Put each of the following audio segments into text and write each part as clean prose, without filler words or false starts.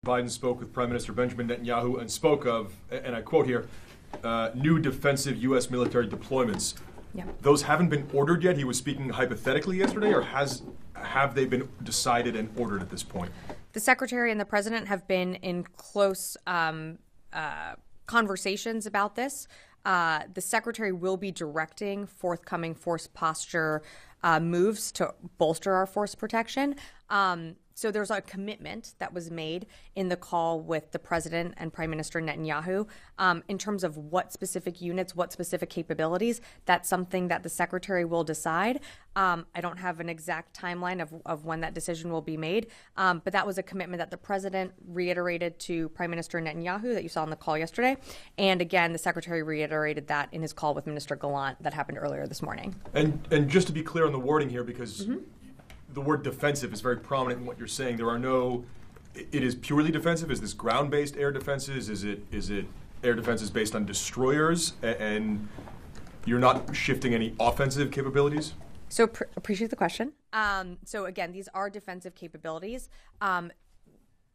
Biden spoke with Prime Minister Benjamin Netanyahu and spoke of, and I quote here, new defensive U.S. military deployments. Yeah. Those haven't been ordered yet. He was speaking hypothetically yesterday, or have they been decided and ordered at this point? The Secretary and the President have been in close conversations about this. The Secretary will be directing forthcoming force posture moves to bolster our force protection. So there's a commitment that was made in the call with the President and Prime Minister Netanyahu in terms of what specific units, what specific capabilities. That's something that the Secretary will decide. I don't have an exact timeline of when that decision will be made, but that was a commitment that the President reiterated to Prime Minister Netanyahu that you saw on the call yesterday. And again, the Secretary reiterated that in his call with Minister Gallant that happened earlier this morning. And just to be clear on the wording here, because the word defensive is very prominent in what you're saying. There are no, it is purely defensive. Is this ground-based air defenses? Is it air defenses based on destroyers? And you're not shifting any offensive capabilities? So appreciate the question. So again, these are defensive capabilities.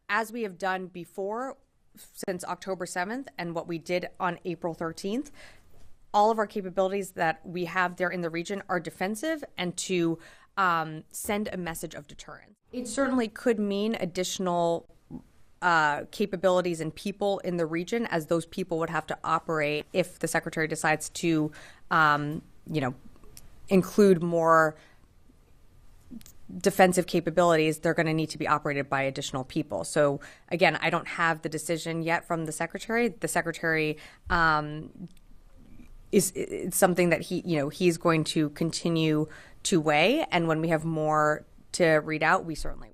As we have done before since October 7th and what we did on April 13th, all of our capabilities that we have there in the region are defensive and to send a message of deterrence. It certainly could mean additional capabilities and people in the region, as those people would have to operate if the Secretary decides to, include more defensive capabilities. They're going to need to be operated by additional people. So again, I don't have the decision yet from the Secretary. The Secretary it's something that he's going to continue to weigh, and when we have more to read out, we certainly will.